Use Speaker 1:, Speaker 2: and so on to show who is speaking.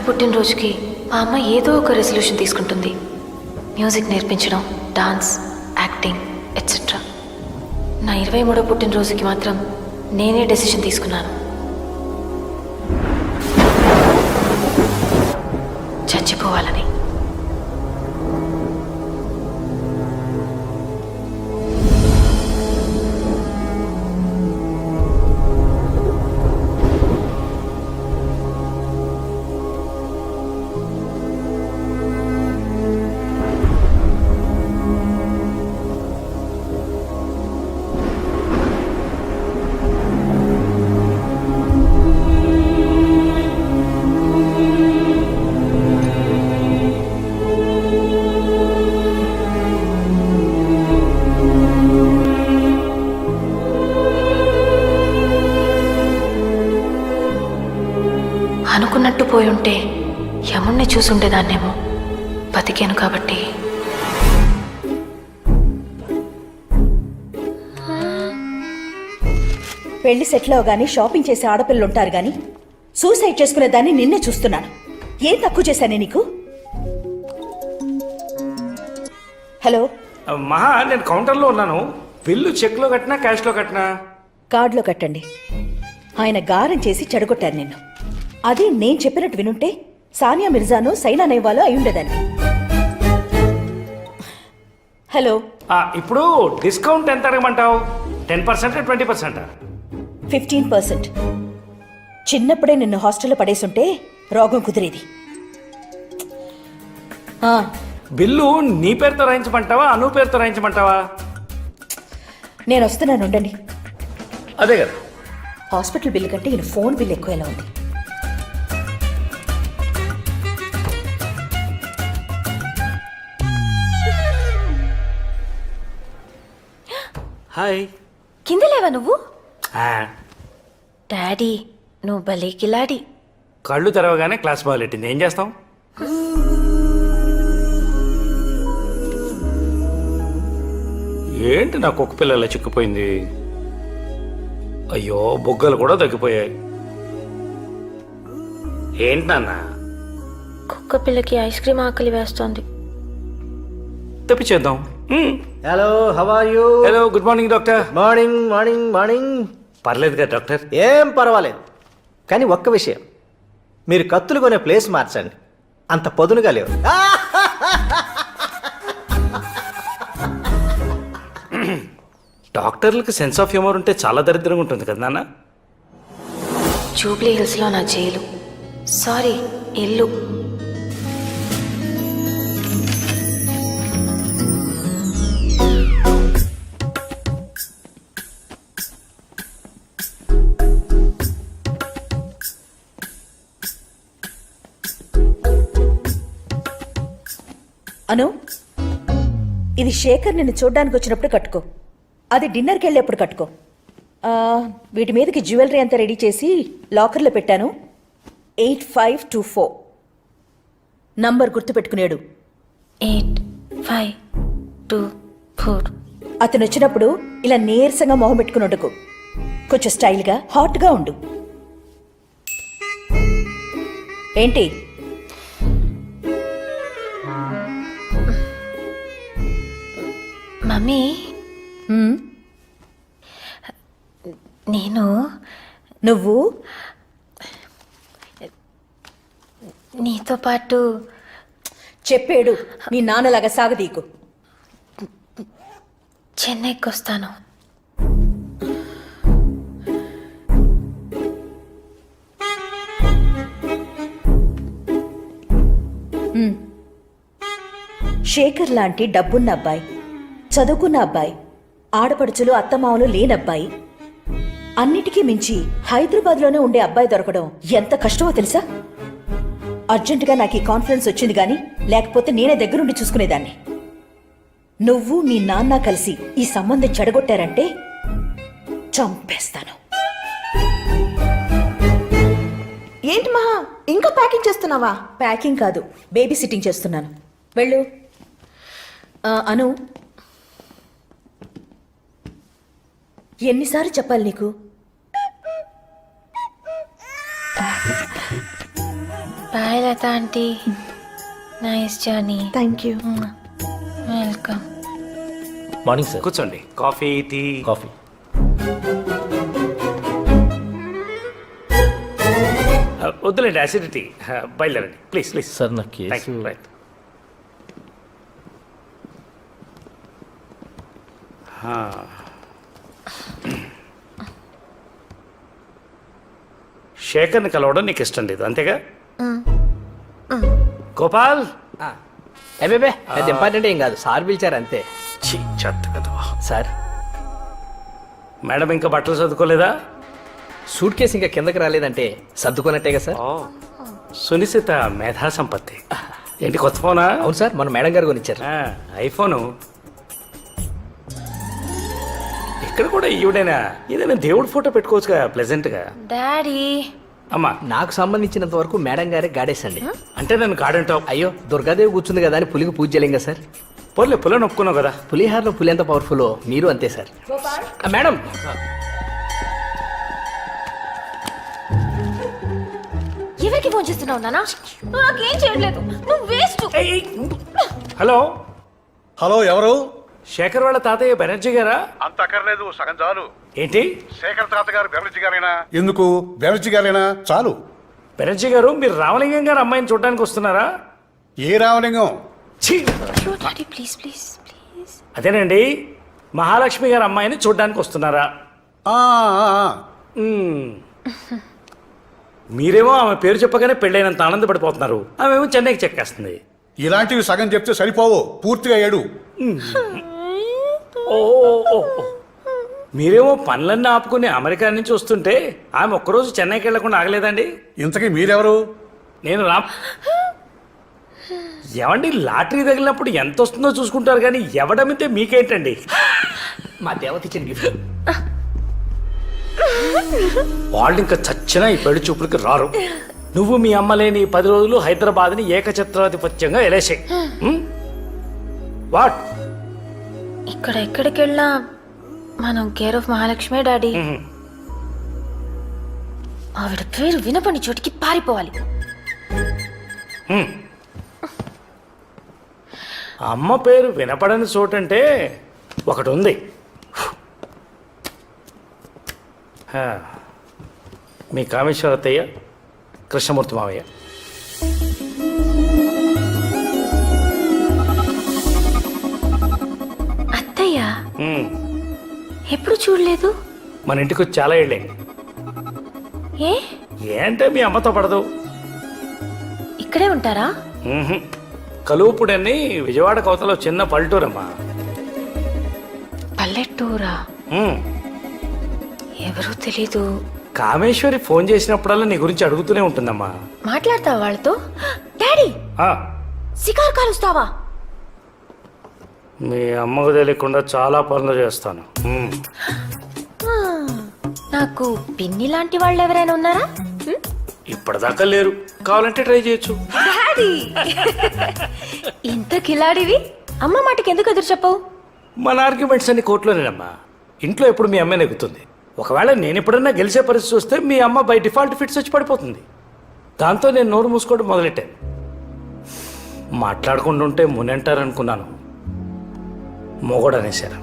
Speaker 1: పుట్టినరోజుకి మా అమ్మ ఏదో ఒక రెజల్యూషన్ తీసుకుంటుంది. మ్యూజిక్ నేర్పించడం, డాన్స్, యాక్టింగ్ ఎట్సెట్రా. నా 23వ పుట్టినరోజుకి మాత్రం నేనే డెసిషన్ తీసుకున్నాను. చచ్చిపోవాలని. అనుకున్నట్టు పోయి ఉంటే యముణ్ణి చూసుండేదాన్నేమో. బతికాను కాబట్టి.
Speaker 2: పెళ్లి సెటిల్ అవగానే షాపింగ్ చేసే ఆడపిల్లలు ఉంటారు గాని సూసైడ్ చేసుకునే దాన్ని నిన్నే చూస్తున్నాను. ఏం తక్కువ చేశానే నీకు? హలో
Speaker 3: మహా, నేను కౌంటర్లో ఉన్నాను. బిల్లు చెక్లో కట్టినా క్యాష్లో కట్టినా?
Speaker 2: కార్డులో కట్టండి. ఆయన గారం చేసి చెడగొట్టారు నిన్ను. అది నేను చెప్పినట్టు వినుంటే సానియా మిర్జాను సైనా నెహ్వాలు అయి ఉండేదాన్ని. హలో,
Speaker 3: ఇప్పుడు డిస్కౌంట్ ఎంత అడగమంటావు? 10%, 20%?
Speaker 2: 15%. చిన్నప్పుడే నిన్ను హాస్టల్లో పడేసుంటే రోగం కుదిరేది.
Speaker 3: బిల్లు నీ పేరుతో రాయించమంటావా, అను పేరుతో రాయించమంటావా?
Speaker 2: నేను వస్తున్నాను, ఉండండి.
Speaker 3: అదే కదా.
Speaker 2: హాస్పిటల్ బిల్లు కంటే ఈయన ఫోన్ బిల్ ఎక్కువ ఎలా ఉంది.
Speaker 3: హాయ్.
Speaker 1: కింద లేవా నువ్వు? డాడీ నువ్వు భలే కిలాడి.
Speaker 3: కళ్ళు తెరవగానే క్లాస్ మొదలెట్టింది. ఏం చేస్తాం? ఏంటి నా కుక్క పిల్ల ఇలా చిక్కిపోయింది? అయ్యో, బొగ్గలు కూడా తగ్గిపోయాయి. ఏంటి నాన్న?
Speaker 1: కుక్క పిల్లకి ఐస్ క్రీమ్ ఆకలి వేస్తోంది.
Speaker 3: తెప్పించేద్దాం.
Speaker 4: Hello, how are you?
Speaker 3: Hello, good morning doctor.
Speaker 4: Morning morning morning.
Speaker 3: పర్లేదు కదా డాక్టర్?
Speaker 4: ఏం పర్వాలేదు, కానీ ఒక్క విషయం, మీరు కత్తులు కొనే ప్లేస్ మార్చండి. అంత పొదునుగా లేవు.
Speaker 3: డాక్టర్లకు సెన్స్ ఆఫ్ హ్యూమర్ ఉంటే చాలా దరిద్రంగా ఉంటుంది కదా నాన్న?
Speaker 1: జూబ్లీ హిల్స్లో నా జైలు, సారీ ఇల్లు.
Speaker 2: అను, ఇది శేఖర్ నిన్ను చూడ్డానికి వచ్చినప్పుడు కట్టుకో. అది డిన్నర్కి వెళ్ళేప్పుడు కట్టుకో. వీటి మీదకి జ్యువెలరీ అంతా రెడీ చేసి లాకర్లో పెట్టాను. 8524 నంబర్ గుర్తుపెట్టుకునేడు.
Speaker 1: 8524.
Speaker 2: అతను వచ్చినప్పుడు ఇలా నీరసంగా మొహం పెట్టుకుని ఉండకు. కొంచెం స్టైల్గా హాట్గా ఉండు. ఏంటి?
Speaker 1: మమ్మీ, నువ్వు నీతో పాటు
Speaker 2: చెప్పేడు. నీ నాన్నలాగా సాగదీకు.
Speaker 1: చెన్నైకి వస్తాను.
Speaker 2: శేఖర్ లాంటి డబ్బున్న అబ్బాయి, చదువుకున్న అబ్బాయి, ఆడపడుచులు అత్తమామలు లేనబ్బాయి, అన్నిటికీ మించి హైదరాబాద్లోనే ఉండే అబ్బాయి దొరకడం ఎంత కష్టమో తెలుసా? అర్జెంటుగా నాకు ఈ కాన్ఫిడెన్స్ వచ్చింది గాని లేకపోతే నేనే దగ్గరుండి చూసుకునేదాన్ని. నువ్వు మీ నాన్న కలిసి ఈ సంబంధం చెడగొట్టారంటే చంపేస్తాను.
Speaker 5: ఏంటి మహా, ఇంకా ప్యాకింగ్ చేస్తున్నావా?
Speaker 2: ప్యాకింగ్ కాదు, బేబీ సిట్టింగ్ చేస్తున్నాను. వెళ్ళు. అను, ఎన్నిసార్లు చెప్పాలి నీకు?
Speaker 1: Bye Sujatha aunty nice journey
Speaker 5: thank you
Speaker 1: welcome.
Speaker 6: Morning sir.
Speaker 3: కూర్చోండి. Coffee, tea.
Speaker 6: కాఫీ.
Speaker 3: వద్దులేండి, యాసిడిటీ. బయలుదేరండి ప్లీజ్ ప్లీజ్.
Speaker 6: సార్ నా కేసు
Speaker 3: రైట్. శేఖర్ని కలవడం నీకు ఇష్టం లేదు అంతేగా? గోపాల్.
Speaker 7: అబ్బే అది ఇంపార్టెంట్ ఏం కాదు, సార్ పిలిచారు అంతే.
Speaker 3: ఛీ, చెత్త కదా.
Speaker 7: సార్
Speaker 3: మేడం ఇంకా బట్టలు చదువుకోలేదా?
Speaker 7: సూట్ కేసు ఇంకా కిందకి రాలేదంటే సర్దుకున్నట్టేగా సార్.
Speaker 3: సునిశ్చిత మేధా సంపత్తి. ఏంటి కొత్త ఫోనా?
Speaker 7: అవును సార్, మన మేడం గారు కొనిచ్చారు.
Speaker 3: ఐఫోను. ఇక్కడ కూడా ఈవిడైనా ఏదైనా దేవుడి ఫోటో పెట్టుకోవచ్చుగా ప్లెజెంట్గా.
Speaker 1: డాడీ
Speaker 3: అమ్మా,
Speaker 7: నాకు సంబంధించినంత వరకు మేడం గారే గాడేసండి.
Speaker 3: అంటే నన్ను గాడంటావు?
Speaker 7: అయ్యో దుర్గాదేవి కూర్చుంది కదా అని పులికి పూజ చేయలేంగా సార్.
Speaker 3: పోలే, పులని ఒప్పుకున్నావు కదా.
Speaker 7: పులిహారలో పులి ఎంత పవర్ఫుల్ మీరు అంతే సార్. మేడం
Speaker 1: ఎవరికి ఫోన్ చేస్తున్నావు నానా? నువ్వు నాకేం చేయట్లేదు, నువ్వు వేస్ట్.
Speaker 3: హలో,
Speaker 8: హలో, ఎవరు?
Speaker 3: శేఖర్ వాళ్ళ తాతయ్య బెనర్జీ గారా?
Speaker 8: అంత అక్కర్లేదు, సగం చాలు.
Speaker 3: ఏంటి?
Speaker 8: శేఖర్ తాత గారు బెనర్జీ గారేనా? ఎందుకు బెనర్జీ గారేనా? చాలు.
Speaker 3: బెనర్జీ గారు, మీరు రామలింగం గారు అమ్మాయిని చూడడానికి వస్తున్నారా?
Speaker 8: ఏ రామలింగం?
Speaker 3: ఛీ!
Speaker 1: Daddy please please please.
Speaker 3: అదేనండి, మహాలక్ష్మి గారు అమ్మాయిని చూడడానికి వస్తున్నారా?
Speaker 8: ఆ, ఆ, ఆ.
Speaker 3: మ్మ్. మీరేమో ఆమె పేరు చెప్పగానే పెళ్ళైనంత ఆనందపడిపోతున్నారు, ఆమెమో చెన్నైకి చెక్కేస్తుంది.
Speaker 8: ఇలాంటివి సగం చెప్తే సరిపోవు, పూర్తిగా ఏడు.
Speaker 3: ఓ ఓ, ఓ, ఓ. మీరేమో పనులన్నీ ఆపుకుని అమెరికా నుంచి వస్తుంటే ఆమె ఒక్కరోజు చెన్నైకి వెళ్లకుండా ఆగలేదండి.
Speaker 8: ఇంతకీ మీరెవరు?
Speaker 3: నేను ఏమండి, లాటరీ తగిలినప్పుడు ఎంత వస్తుందో చూసుకుంటారు కానీ ఎవడమితే మీకేంటండి?
Speaker 7: మా దేవత ఇచ్చిన గిఫ్ట్.
Speaker 3: వాళ్ళు ఇంకా చచ్చినా ఈ పెళ్లి చూపులకి రారు. నువ్వు మీ అమ్మ లేని 10 రోజులు హైదరాబాద్ని ఏకఛత్రాధిపత్యంగా ఎలేసాయి. వాట్?
Speaker 1: ఇక్కడ ఎక్కడికి వెళ్ళినా మనం కేర్ ఆఫ్ మహాలక్ష్మి డాడీ. ఆవిడ పేరు వినపని చోటికి పారిపోవాలి.
Speaker 3: అమ్మ పేరు వినపడని చోటంటే ఒకటి ఉంది. మీ కామేశ్వరత్తయ్య, కృష్ణమూర్తి మావయ్య.
Speaker 1: అత్తయ్య ఎప్పుడు చూడలేదు.
Speaker 3: మన ఇంటికి వచ్చి చాలా ఏళ్ళైంది.
Speaker 1: ఏ
Speaker 3: ఏంటే మీ అమ్మతో పడదు?
Speaker 1: ఇక్కడే ఉంటారా?
Speaker 3: కలువుపుడని విజయవాడ కోతలో చిన్న పల్లెటూరమ్మా.
Speaker 1: పల్లెటూరా? ఎవరూ తెలీదు.
Speaker 3: కామేశ్వరి ఫోన్ చేసినప్పుడల్లా నీ గురించి అడుగుతూనే ఉంటుందమ్మా.
Speaker 1: మాట్లాడతావా వాళ్ళతో? డాడీ
Speaker 3: ఆ,
Speaker 1: సికార్ కాలుస్తావా?
Speaker 3: మీ అమ్మకు తెలియకుండా చాలా పనులు చేస్తాను.
Speaker 1: నాకు పిన్ని లాంటి వాళ్ళు ఎవరైనా ఉన్నారా?
Speaker 3: ఇప్పటిదాకా లేరు, కావాలంటే ట్రై చేయొచ్చు.
Speaker 1: డాడీ ఇంత కిలాడివి అమ్మ మాటకి ఎందుకు ఎదురు చెప్పవు?
Speaker 3: మన ఆర్గ్యుమెంట్స్ అన్ని కోర్టులోనేనమ్మా. ఇంట్లో ఎప్పుడు మీ అమ్మే నెగ్గుతుంది. ఒకవేళ నేను ఎప్పుడన్నా గెలిచే పరిస్థితి వస్తే మీ అమ్మ బై డిఫాల్ట్ ఫిట్స్ వచ్చి పడిపోతుంది. దాంతో నేను నోరు మూసుకోవడం మొదలెట్టాను. మాట్లాడుకుంటుంటే మునంటారనుకున్నాను, మొగోడనేశారు.